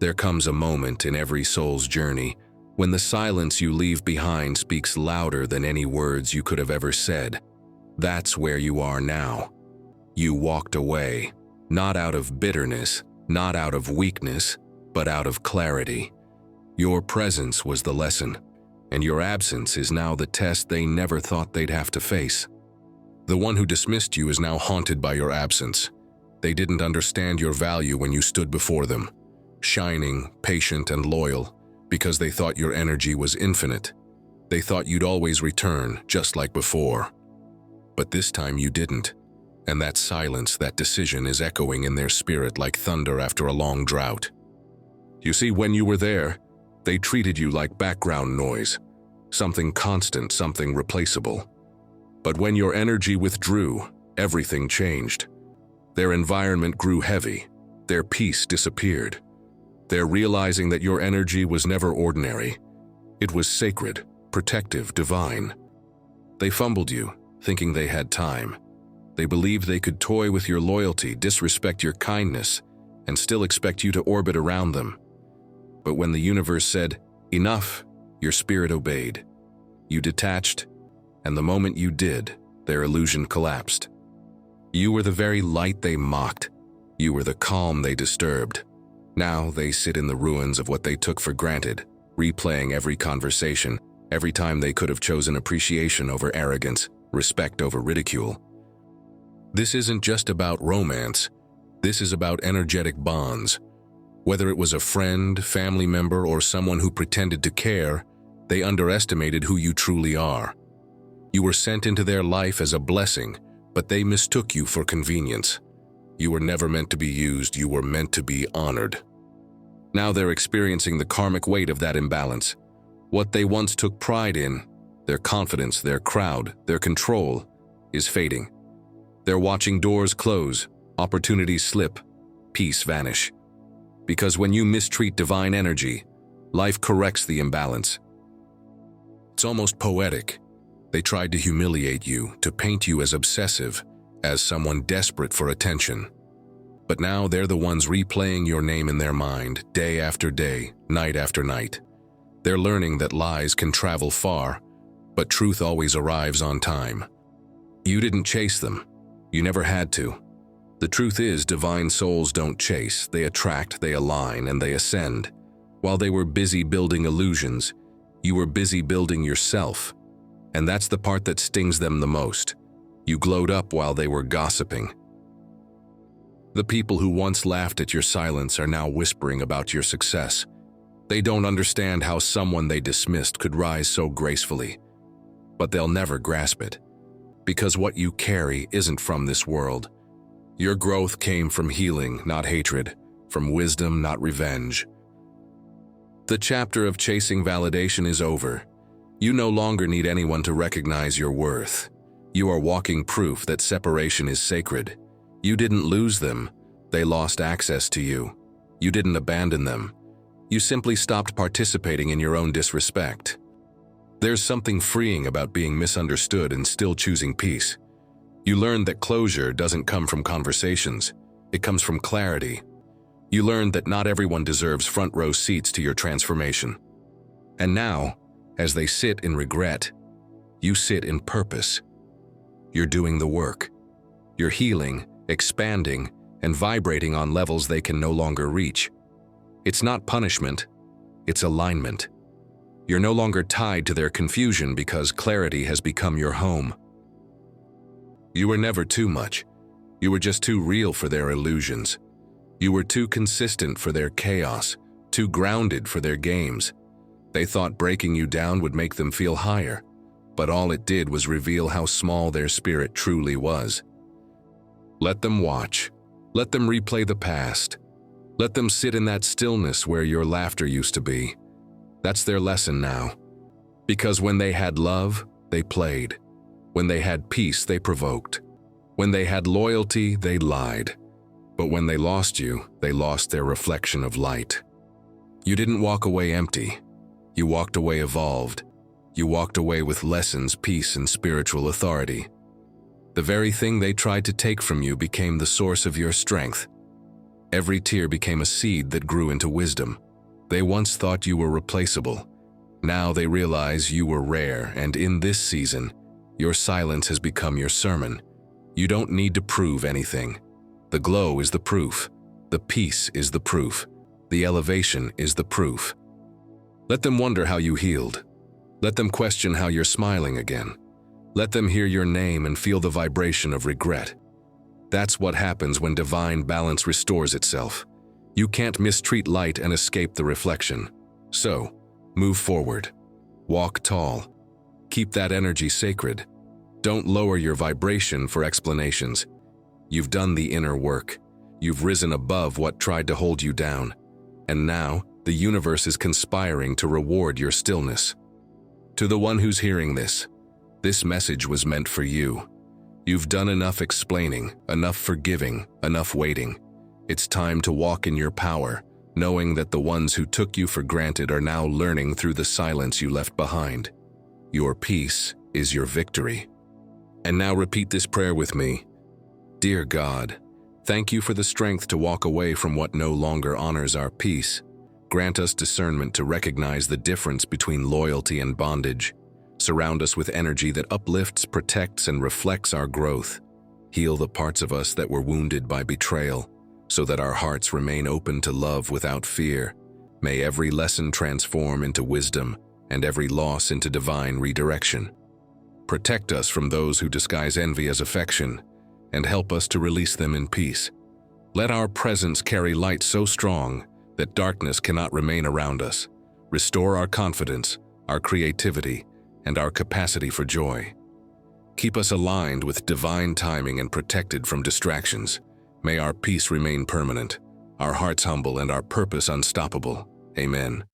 There comes a moment in every soul's journey when the silence you leave behind speaks louder than any words you could have ever said. That's where you are now. You walked away, not out of bitterness, not out of weakness, but out of clarity. Your presence was the lesson, and your absence is now the test they never thought they'd have to face. The one who dismissed you is now haunted by your absence. They didn't understand your value when you stood before them, shining, patient, and loyal, because they thought your energy was infinite. They thought you'd always return, just like before. But this time you didn't, and that silence, that decision is echoing in their spirit like thunder after a long drought. You see, when you were there, they treated you like background noise, something constant, something replaceable. But when your energy withdrew, everything changed. Their environment grew heavy, their peace disappeared. They're realizing that your energy was never ordinary. It was sacred, protective, divine. They fumbled you, thinking they had time. They believed they could toy with your loyalty, disrespect your kindness, and still expect you to orbit around them. But when the universe said, "Enough," your spirit obeyed. You detached, and the moment you did, their illusion collapsed. You were the very light they mocked. You were the calm they disturbed. Now they sit in the ruins of what they took for granted, replaying every conversation, every time they could have chosen appreciation over arrogance, respect over ridicule. This isn't just about romance. This is about energetic bonds. Whether it was a friend, family member, or someone who pretended to care, they underestimated who you truly are. You were sent into their life as a blessing, but they mistook you for convenience. You were never meant to be used, you were meant to be honored. Now they're experiencing the karmic weight of that imbalance. What they once took pride in, their confidence, their crowd, their control, is fading. They're watching doors close, opportunities slip, peace vanish. Because when you mistreat divine energy, life corrects the imbalance. It's almost poetic. They tried to humiliate you, to paint you as obsessive, as someone desperate for attention. But now they're the ones replaying your name in their mind, day after day, night after night. They're learning that lies can travel far, but truth always arrives on time. You didn't chase them. You never had to. The truth is, divine souls don't chase, they attract, they align, and they ascend. While they were busy building illusions, you were busy building yourself. And that's the part that stings them the most. You glowed up while they were gossiping. The people who once laughed at your silence are now whispering about your success. They don't understand how someone they dismissed could rise so gracefully. But they'll never grasp it. Because what you carry isn't from this world. Your growth came from healing, not hatred, from wisdom, not revenge. The chapter of chasing validation is over. You no longer need anyone to recognize your worth. You are walking proof that separation is sacred. You didn't lose them. They lost access to you. You didn't abandon them. You simply stopped participating in your own disrespect. There's something freeing about being misunderstood and still choosing peace. You learned that closure doesn't come from conversations. It comes from clarity. You learned that not everyone deserves front row seats to your transformation. And now, as they sit in regret, you sit in purpose. You're doing the work. You're healing, expanding, and vibrating on levels they can no longer reach. It's not punishment, it's alignment. You're no longer tied to their confusion because clarity has become your home. You were never too much. You were just too real for their illusions. You were too consistent for their chaos, too grounded for their games. They thought breaking you down would make them feel higher, but all it did was reveal how small their spirit truly was. Let them watch. Let them replay the past. Let them sit in that stillness where your laughter used to be. That's their lesson now. Because when they had love, they played. When they had peace, they provoked. When they had loyalty, they lied. But when they lost you, they lost their reflection of light. You didn't walk away empty. You walked away evolved. You walked away with lessons, peace, and spiritual authority. The very thing they tried to take from you became the source of your strength. Every tear became a seed that grew into wisdom. They once thought you were replaceable. Now they realize you were rare, and in this season, your silence has become your sermon. You don't need to prove anything. The glow is the proof. The peace is the proof. The elevation is the proof. Let them wonder how you healed. Let them question how you're smiling again. Let them hear your name and feel the vibration of regret. That's what happens when divine balance restores itself. You can't mistreat light and escape the reflection. So, move forward. Walk tall. Keep that energy sacred. Don't lower your vibration for explanations. You've done the inner work. You've risen above what tried to hold you down. And now, the universe is conspiring to reward your stillness. To the one who's hearing this message was meant for you. You've done enough explaining, enough forgiving, enough waiting. It's time to walk in your power, knowing that the ones who took you for granted are now learning through the silence you left behind. Your peace is your victory. And now repeat this prayer with me. Dear God, thank you for the strength to walk away from what no longer honors our peace. Grant us discernment to recognize the difference between loyalty and bondage. Surround us with energy that uplifts, protects, and reflects our growth. Heal the parts of us that were wounded by betrayal, so that our hearts remain open to love without fear. May every lesson transform into wisdom, and every loss into divine redirection. Protect us from those who disguise envy as affection, and help us to release them in peace. Let our presence carry light so strong that darkness cannot remain around us. Restore our confidence, our creativity, and our capacity for joy. Keep us aligned with divine timing and protected from distractions. May our peace remain permanent, our hearts humble, and our purpose unstoppable. Amen.